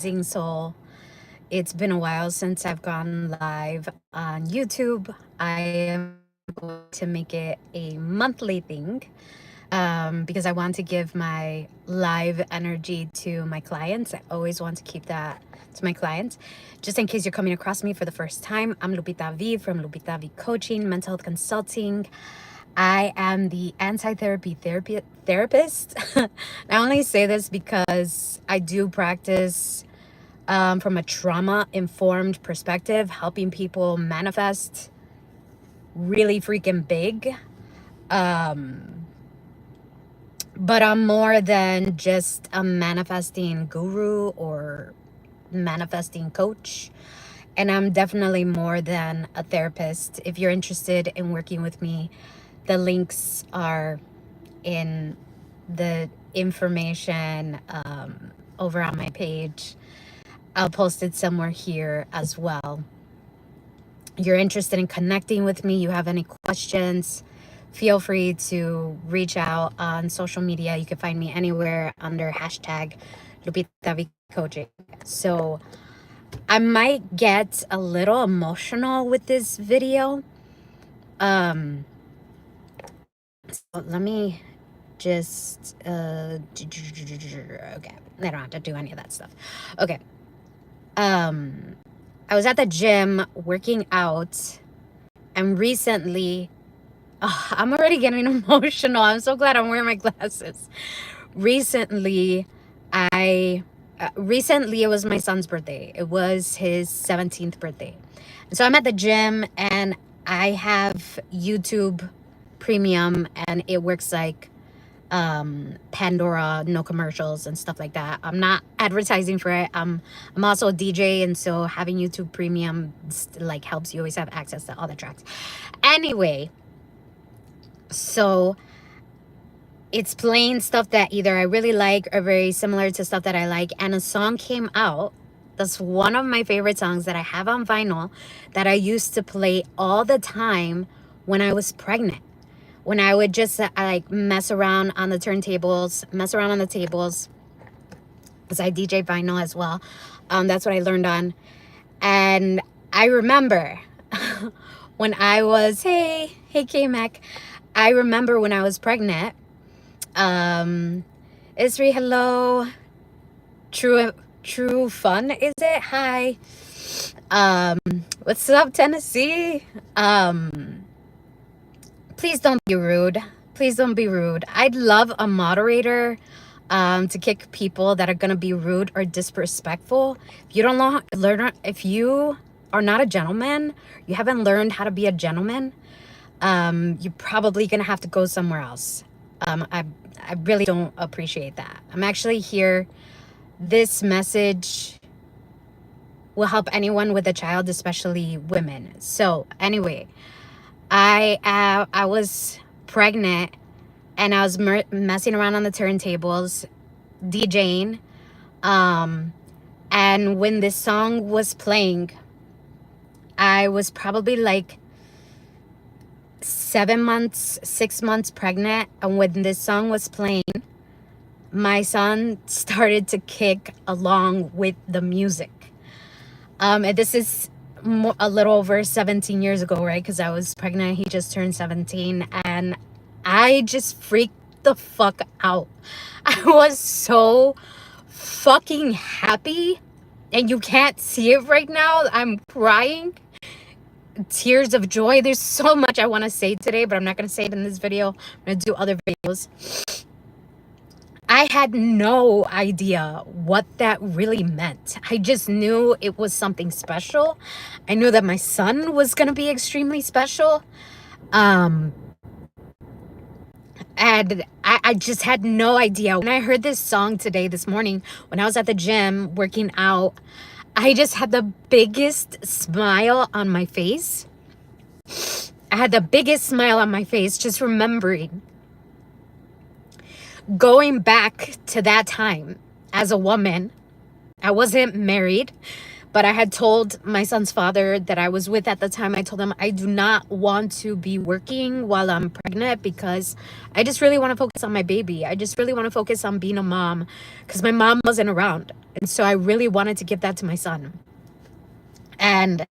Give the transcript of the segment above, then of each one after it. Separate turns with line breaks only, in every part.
Soul. It's been a while since I've gone live on YouTube. I am going to make it a monthly thing because I want to give my live energy to my clients. I always want to keep that to my clients. Just in case you're coming across me for the first time, I'm Lupita V from Lupita V Coaching, Mental Health Consulting. I am the anti-therapy therapist. I only say this because I do practice from a trauma-informed perspective, helping people manifest really freaking big. But I'm more than just a manifesting guru or manifesting coach. And I'm definitely more than a therapist. If you're interested in working with me, the links are in the information over on my page. I'll post it somewhere here as well. You're interested in connecting with me, you have any questions, feel free to reach out on social media. You can find me anywhere under hashtag Lupita V Coaching. So I might get a little emotional with this video. So let me just okay, I don't have to do any of that stuff. Okay. I was at the gym working out, and recently I'm already getting emotional. I'm so glad I'm wearing my glasses. Recently it was my son's birthday. It was his 17th birthday. And so I'm at the gym and I have YouTube Premium, and it works like Pandora, no commercials and stuff like that. I'm not advertising for it. I'm also a DJ, and so having YouTube Premium like helps you always have access to all the tracks. Anyway, so it's playing stuff that either I really like or very similar to stuff that I like, and a song came out that's one of my favorite songs that I have on vinyl that I used to play all the time when I was pregnant. When I would just like mess around on the tables, because I DJ vinyl as well. That's what I learned on. And I remember when I was, hey K-Mac, I remember when I was pregnant. Isri, hello. True fun, is it? Hi. What's up, Tennessee? Please don't be rude. Please don't be rude. I'd love a moderator to kick people that are gonna be rude or disrespectful. If you don't know, if you are not a gentleman, you haven't learned how to be a gentleman, you're probably gonna have to go somewhere else. I really don't appreciate that. I'm actually here. This message will help anyone with a child, especially women. So anyway, I was pregnant and I was messing around on the turntables, DJing. And when this song was playing, I was probably like 6 months pregnant. And when this song was playing, my son started to kick along with the music. And this is a little over 17 years ago, right? Because I was pregnant. He just turned 17 and I just freaked the fuck out. I was so fucking happy, and you can't see it right now. I'm crying. Tears of joy. There's so much I want to say today, but I'm not going to say it in this video. I'm going to do other videos. I had no idea what that really meant. I just knew it was something special. I knew that my son was going to be extremely special. And I just had no idea. When I heard this song this morning, when I was at the gym working out, I just had the biggest smile on my face. I had the biggest smile on my face just remembering going back to that time as a woman. I wasn't married, But I had told my son's father that I was with at the time, I told him I do not want to be working while I'm pregnant because I just really want to focus on my baby. I just really want to focus on being a mom because my mom wasn't around. And so I really wanted to give that to my son. And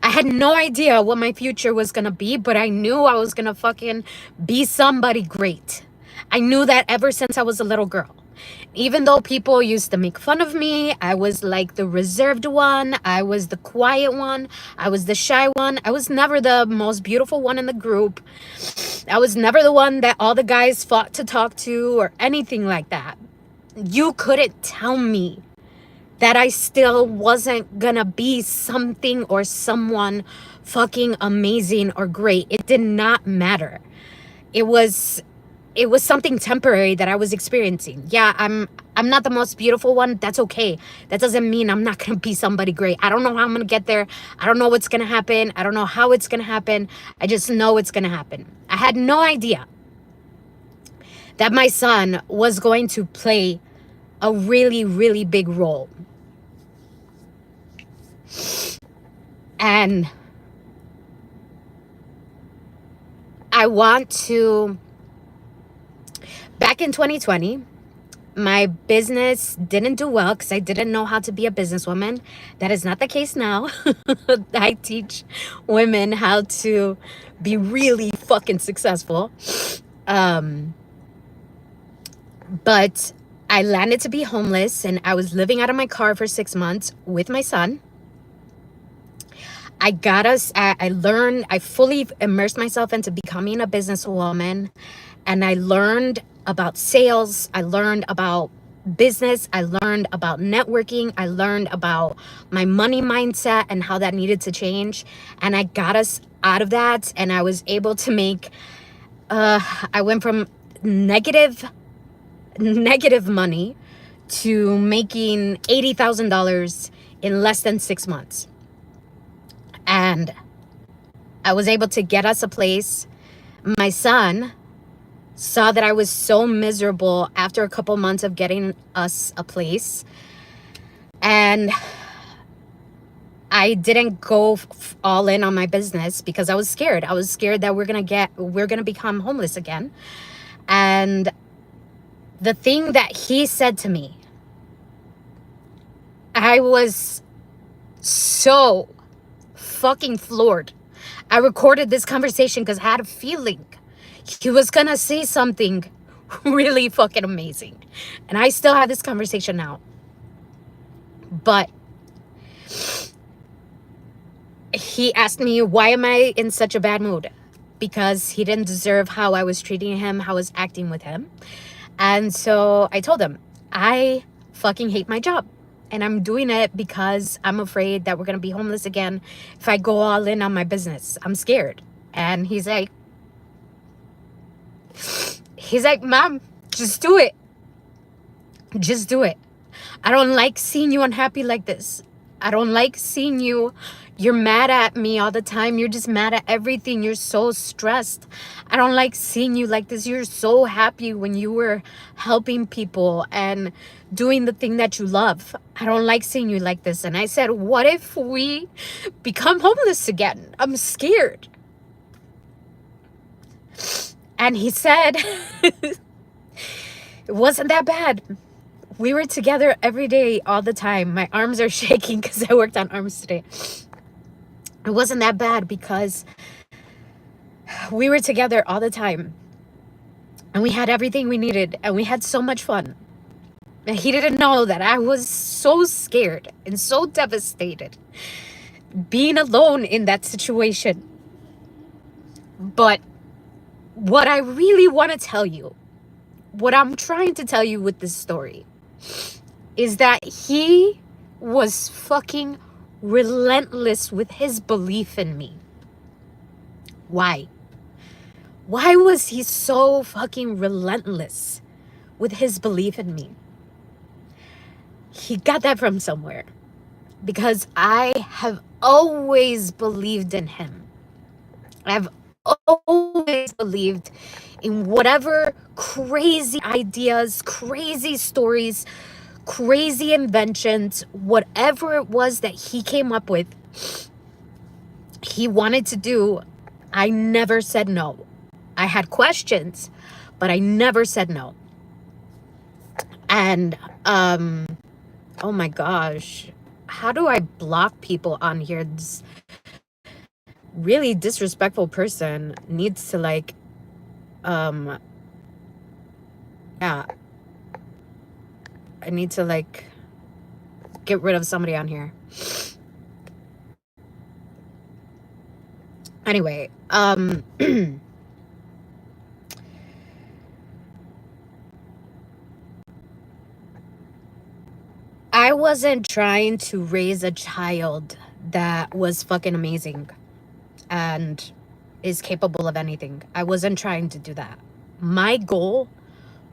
I had no idea what my future was going to be, but I knew I was going to fucking be somebody great. I knew that ever since I was a little girl. Even though people used to make fun of me, I was like the reserved one. I was the quiet one. I was the shy one. I was never the most beautiful one in the group. I was never the one that all the guys fought to talk to or anything like that. You couldn't tell me that I still wasn't gonna be something or someone fucking amazing or great. It did not matter. It was something temporary that I was experiencing. Yeah, I'm not the most beautiful one. That's okay. That doesn't mean I'm not gonna be somebody great. I don't know how I'm gonna get there. I don't know what's gonna happen. I don't know how it's gonna happen. I just know it's gonna happen. I had no idea that my son was going to play a really, really big role. And I want to, back in 2020, my business didn't do well because I didn't know how to be a businesswoman. That is not the case now. I teach women how to be really fucking successful. But I landed to be homeless and I was living out of my car for 6 months with my son. I fully immersed myself into becoming a businesswoman, and I learned about sales. I learned about business. I learned about networking. I learned about my money mindset and how that needed to change. And I got us out of that. And I was able to make, I went from negative money to making $80,000 in less than 6 months. And I was able to get us a place. My son saw that I was so miserable after a couple months of getting us a place. And I didn't go all in on my business because I was scared. I was scared that we're going to become homeless again. And the thing that he said to me, I was so fucking floored. I recorded this conversation because I had a feeling he was gonna say something really fucking amazing. And I still have this conversation now. But he asked me, why am I in such a bad mood? Because he didn't deserve how I was treating him, how I was acting with him. And so I told him, I fucking hate my job. And I'm doing it because I'm afraid that we're going to be homeless again if I go all in on my business. I'm scared. And he's like, Mom, just do it. Just do it. I don't like seeing you unhappy like this. I don't like seeing you're mad at me all the time. You're just mad at everything. You're so stressed. I don't like seeing you like this. You're so happy when you were helping people and doing the thing that you love. I don't like seeing you like this. And I said, what if we become homeless again? I'm scared. And he said, it wasn't that bad. We were together every day, all the time. My arms are shaking because I worked on arms today. It wasn't that bad because we were together all the time. And we had everything we needed. And we had so much fun. And he didn't know that I was so scared and so devastated being alone in that situation. But what I really want to tell you, what I'm trying to tell you with this story, is that he was fucking relentless with his belief in me. Why? Why was he so fucking relentless with his belief in me? He got that from somewhere. Because I have always believed in him. I've always believed in whatever crazy ideas, crazy stories, crazy inventions, whatever it was that he came up with, he wanted to do, I never said no. I had questions, but I never said no. And, oh my gosh, how do I block people on here? This really disrespectful person needs to like, yeah, I need to like get rid of somebody on here. Anyway, I wasn't trying to raise a child that was fucking amazing and is capable of anything. I wasn't trying to do that. My goal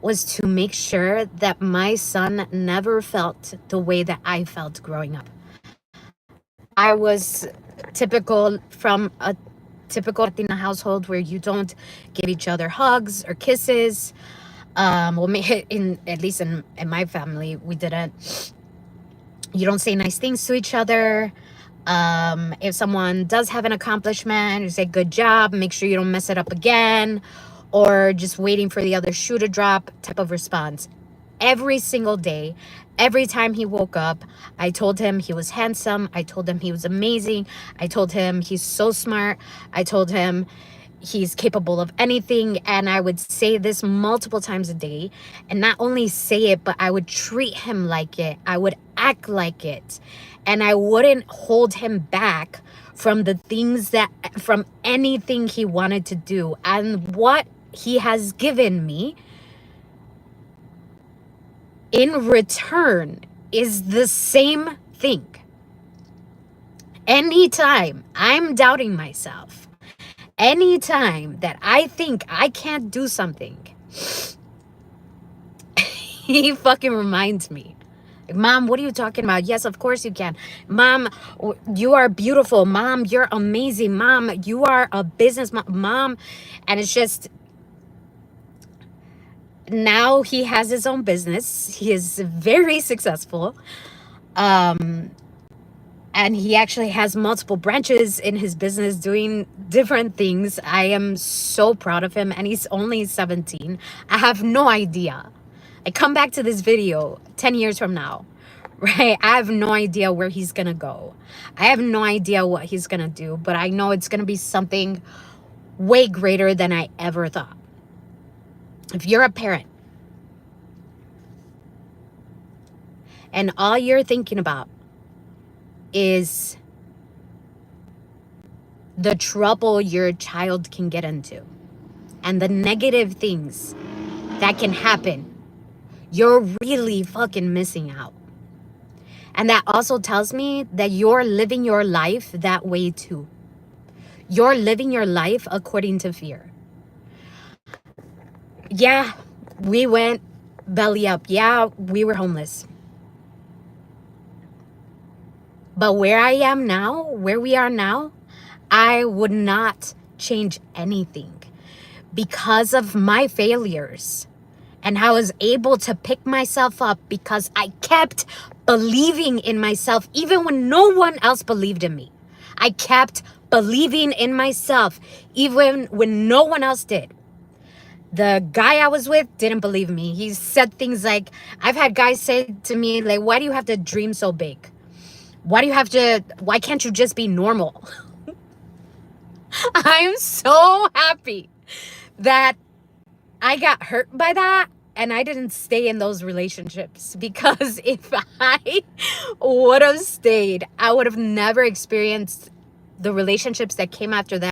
was to make sure that my son never felt the way that I felt growing up. I was from a typical Latina household where you don't give each other hugs or kisses. Well, at least in my family, we didn't. You don't say nice things to each other. If someone does have an accomplishment, you say good job, make sure you don't mess it up again, or just waiting for the other shoe to drop type of response. Every single day, every time he woke up, I told him he was handsome. I told him he was amazing. I told him he's so smart. I told him he's capable of anything. And I would say this multiple times a day, and not only say it, but I would treat him like it. I would act like it. And I wouldn't hold him back from from anything he wanted to do. And what he has given me in return is the same thing. Anytime I'm doubting myself, anytime that I think I can't do something, he fucking reminds me. Mom, what are you talking about? Yes, of course you can. Mom, you are beautiful. Mom, you're amazing. Mom, you are a business mom. And it's just, now he has his own business. He is very successful. And he actually has multiple branches in his business doing different things. I am so proud of him. And he's only 17. I have no idea. I come back to this video 10 years from now, right? I have no idea where he's going to go. I have no idea what he's going to do, but I know it's going to be something way greater than I ever thought. If you're a parent and all you're thinking about is the trouble your child can get into and the negative things that can happen, you're really fucking missing out. And that also tells me that you're living your life that way too. You're living your life according to fear. Yeah, we went belly up. Yeah, we were homeless. But where I am now, where we are now, I would not change anything because of my failures. And I was able to pick myself up because I kept believing in myself even when no one else believed in me. I kept believing in myself even when no one else did. The guy I was with didn't believe me. He said things like, I've had guys say to me, like, why do you have to dream so big? Why can't you just be normal? I am so happy that I got hurt by that and I didn't stay in those relationships, because if I would have stayed, I would have never experienced the relationships that came after that.